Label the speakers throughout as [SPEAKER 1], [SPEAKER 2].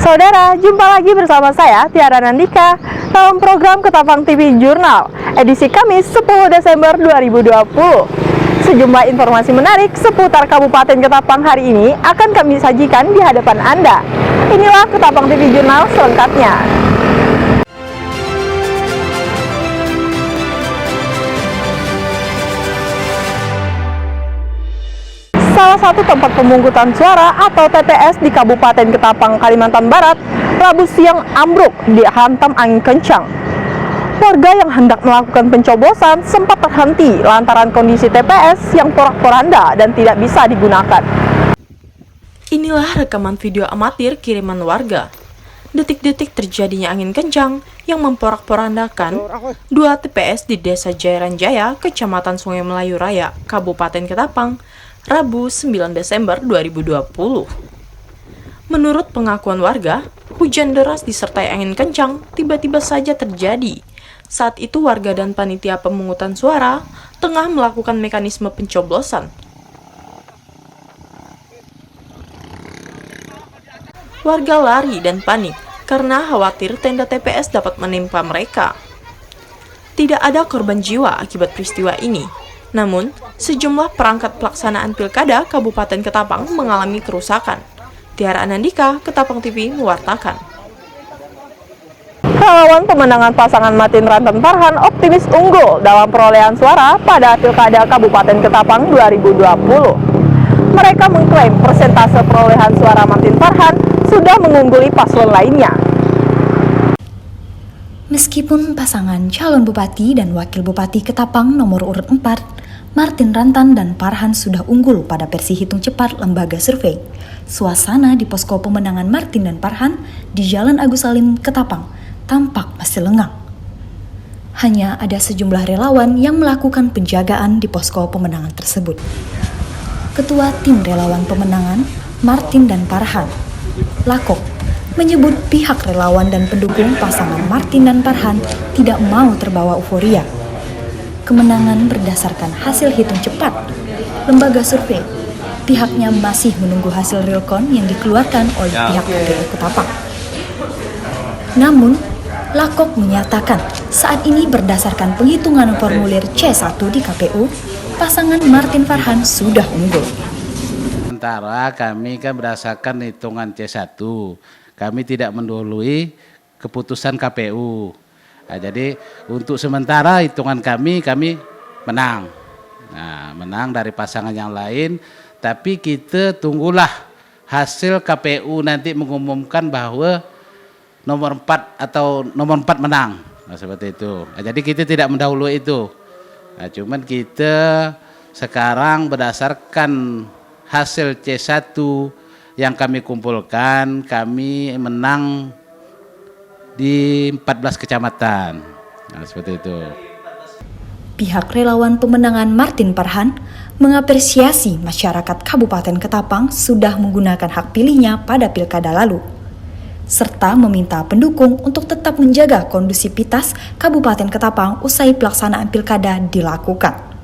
[SPEAKER 1] Saudara, jumpa lagi bersama saya, Tiara Nandika, dalam program Ketapang TV Jurnal, edisi Kamis 10 Desember 2020. Sejumlah informasi menarik seputar Kabupaten Ketapang hari ini akan kami sajikan di hadapan Anda. Inilah Ketapang TV Jurnal selengkapnya. Salah satu tempat pemungutan suara atau TPS di Kabupaten Ketapang, Kalimantan Barat, Rabu siang ambruk dihantam angin kencang. Warga yang hendak melakukan pencoblosan sempat terhenti lantaran kondisi TPS yang porak-poranda dan tidak bisa digunakan. Inilah rekaman video amatir kiriman warga. Detik-detik terjadinya angin kencang yang memporak-porandakan dua TPS di Desa Jairan Jaya, Kecamatan Sungai Melayu Raya, Kabupaten Ketapang, Rabu 9 Desember 2020. Menurut pengakuan warga, hujan deras disertai angin kencang tiba-tiba saja terjadi. Saat itu warga dan panitia pemungutan suara tengah melakukan mekanisme pencoblosan. Warga lari dan panik karena khawatir tenda TPS dapat menimpa mereka. Tidak ada korban jiwa akibat peristiwa ini. Namun, sejumlah perangkat pelaksanaan pilkada Kabupaten Ketapang mengalami kerusakan. Tiara Anandika, Ketapang TV mewartakan. Relawan pemenangan pasangan Martin Rantan Farhan optimis unggul dalam perolehan suara pada pilkada Kabupaten Ketapang 2020. Mereka mengklaim persentase perolehan suara Martin Farhan sudah mengungguli paslon lainnya.
[SPEAKER 2] Meskipun pasangan calon bupati dan wakil bupati Ketapang nomor urut 4, Martin Rantan dan Farhan sudah unggul pada versi hitung cepat lembaga survei. Suasana di posko pemenangan Martin dan Farhan di Jalan Agus Salim, Ketapang tampak masih lengang. Hanya ada sejumlah relawan yang melakukan penjagaan di posko pemenangan tersebut. Ketua tim relawan pemenangan Martin dan Farhan, Lakok, menyebut pihak relawan dan pendukung pasangan Martin dan Farhan tidak mau terbawa euforia. Kemenangan berdasarkan hasil hitung cepat lembaga survei. Pihaknya masih menunggu hasil realcon yang dikeluarkan oleh pihak KPU Ketapang. Namun, Lakok menyatakan saat ini berdasarkan penghitungan formulir C1 di KPU, pasangan Martin Farhan sudah unggul.
[SPEAKER 3] Sementara kami kan berdasarkan hitungan C1, kami tidak mendahului keputusan KPU. Nah, jadi untuk sementara hitungan kami menang. Nah, menang dari pasangan yang lain, tapi kita tunggulah hasil KPU nanti mengumumkan bahwa nomor 4 menang. Nah, seperti itu. Nah, jadi kita tidak mendahului itu. Nah, cuman kita sekarang berdasarkan hasil C1 yang kami kumpulkan, kami menang di 14 kecamatan. Nah, seperti itu.
[SPEAKER 2] Pihak relawan pemenangan Martin Farhan mengapresiasi masyarakat Kabupaten Ketapang sudah menggunakan hak pilihnya pada pilkada lalu, serta meminta pendukung untuk tetap menjaga kondusivitas Kabupaten Ketapang usai pelaksanaan pilkada dilakukan.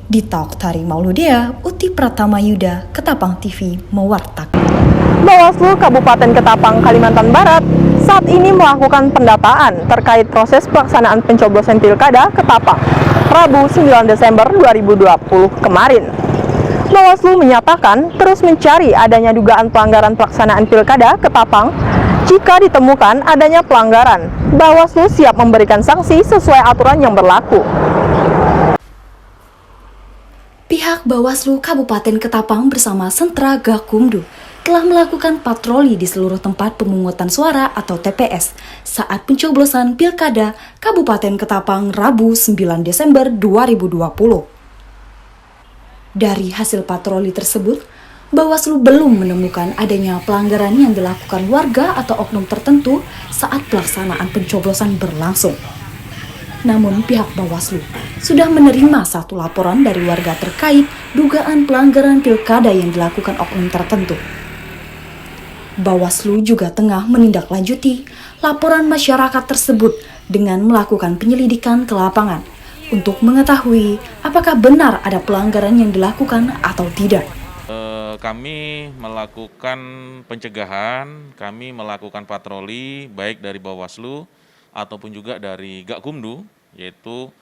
[SPEAKER 2] Dita Oktari Mauludea, Uti Pratama Yuda, Ketapang TV mewartakan.
[SPEAKER 1] Bawaslu Kabupaten Ketapang, Kalimantan Barat saat ini melakukan pendataan terkait proses pelaksanaan pencoblosan pilkada Ketapang, Rabu 9 Desember 2020 kemarin. Bawaslu menyatakan terus mencari adanya dugaan pelanggaran pelaksanaan pilkada Ketapang. Jika ditemukan adanya pelanggaran, Bawaslu siap memberikan sanksi sesuai aturan yang berlaku.
[SPEAKER 2] Pihak Bawaslu Kabupaten Ketapang bersama Sentra Gakumdu telah melakukan patroli di seluruh tempat pemungutan suara atau TPS saat pencoblosan Pilkada Kabupaten Ketapang Rabu 9 Desember 2020. Dari hasil patroli tersebut, Bawaslu belum menemukan adanya pelanggaran yang dilakukan warga atau oknum tertentu saat pelaksanaan pencoblosan berlangsung. Namun pihak Bawaslu sudah menerima satu laporan dari warga terkait dugaan pelanggaran pilkada yang dilakukan oknum tertentu. Bawaslu juga tengah menindaklanjuti laporan masyarakat tersebut dengan melakukan penyelidikan ke lapangan untuk mengetahui apakah benar ada pelanggaran yang dilakukan atau tidak.
[SPEAKER 4] kami melakukan pencegahan, kami melakukan patroli baik dari Bawaslu ataupun juga dari Gakumdu, yaitu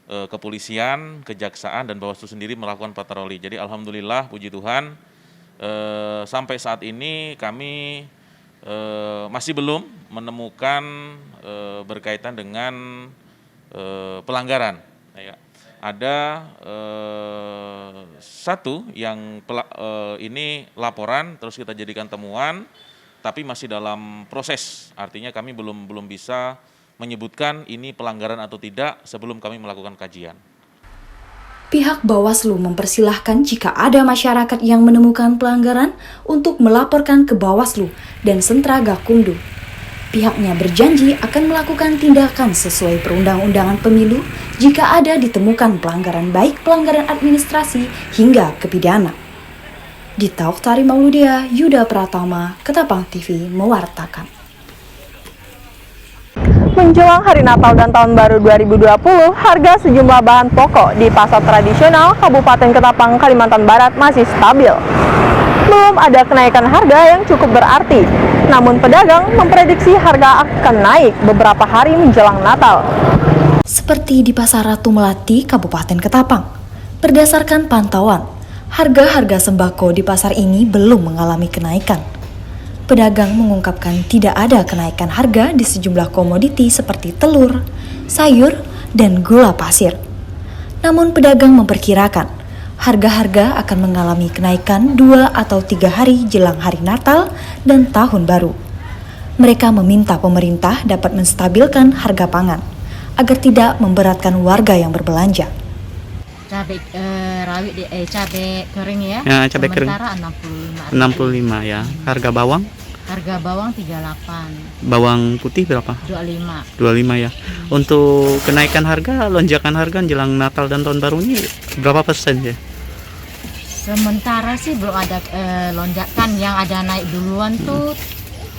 [SPEAKER 4] kepolisian, kejaksaan, dan Bawaslu sendiri melakukan patroli. Jadi alhamdulillah, puji Tuhan, sampai saat ini kami masih belum menemukan berkaitan dengan pelanggaran. Ya. Ada satu yang ini laporan terus kita jadikan temuan, tapi masih dalam proses. Artinya kami belum bisa menyebutkan ini pelanggaran atau tidak sebelum kami melakukan kajian.
[SPEAKER 2] Pihak Bawaslu mempersilahkan jika ada masyarakat yang menemukan pelanggaran untuk melaporkan ke Bawaslu dan Sentra Gakumdu. Pihaknya berjanji akan melakukan tindakan sesuai perundang-undangan pemilu jika ada ditemukan pelanggaran, baik pelanggaran administrasi hingga kepidana. Dita Oktari Mauludia, Yuda Pratama, Ketapang TV mewartakan.
[SPEAKER 1] Menjelang Hari Natal dan Tahun Baru 2020, harga sejumlah bahan pokok di pasar tradisional Kabupaten Ketapang, Kalimantan Barat masih stabil. Belum ada kenaikan harga yang cukup berarti, namun pedagang memprediksi harga akan naik beberapa hari menjelang Natal.
[SPEAKER 2] Seperti di Pasar Ratu Melati, Kabupaten Ketapang, berdasarkan pantauan, harga-harga sembako di pasar ini belum mengalami kenaikan. Pedagang mengungkapkan tidak ada kenaikan harga di sejumlah komoditi seperti telur, sayur, dan gula pasir. Namun pedagang memperkirakan harga-harga akan mengalami kenaikan 2 atau 3 hari jelang hari Natal dan Tahun Baru. Mereka meminta pemerintah dapat menstabilkan harga pangan agar tidak memberatkan warga yang berbelanja.
[SPEAKER 5] Cabai rawit cabai kering ya.
[SPEAKER 6] Ya, cabai kering.
[SPEAKER 5] Sementara
[SPEAKER 6] 65 ya. Harga bawang?
[SPEAKER 5] Harga bawang 38.
[SPEAKER 6] Bawang putih berapa?
[SPEAKER 5] 25.
[SPEAKER 6] 25 ya. Untuk kenaikan harga, lonjakan harga jelang Natal dan Tahun Baru ini berapa persen ya?
[SPEAKER 5] Sementara sih belum ada lonjakan, yang ada naik duluan tuh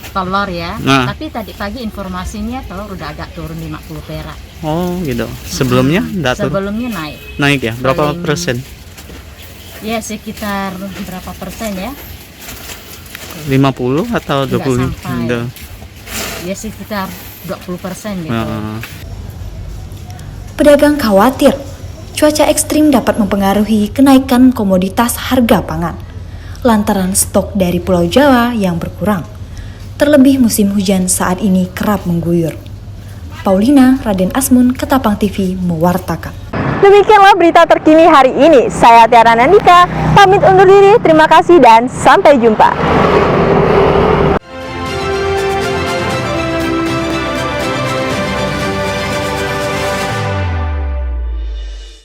[SPEAKER 5] telur ya.
[SPEAKER 6] Nah.
[SPEAKER 5] Tapi tadi pagi informasinya telur udah agak turun 50 perak.
[SPEAKER 6] Oh gitu. Sebelumnya datur
[SPEAKER 5] Sebelumnya naik.
[SPEAKER 6] naik ya. Berapa
[SPEAKER 5] Paling-
[SPEAKER 6] persen?
[SPEAKER 5] Ya sekitar berapa persen ya?
[SPEAKER 6] 50 atau
[SPEAKER 5] Nggak
[SPEAKER 6] 20?
[SPEAKER 5] sampai.
[SPEAKER 6] Udah.
[SPEAKER 5] Ya sekitar 20% gitu.
[SPEAKER 6] Nah,
[SPEAKER 2] Pedagang khawatir cuaca ekstrim dapat mempengaruhi kenaikan komoditas harga pangan lantaran stok dari Pulau Jawa yang berkurang. Terlebih musim hujan saat ini kerap mengguyur. Paulina, Raden Asmun, Ketapang TV mewartakan.
[SPEAKER 1] Demikianlah berita terkini hari ini. Saya Tiara Nandika, pamit undur diri. Terima kasih dan sampai jumpa.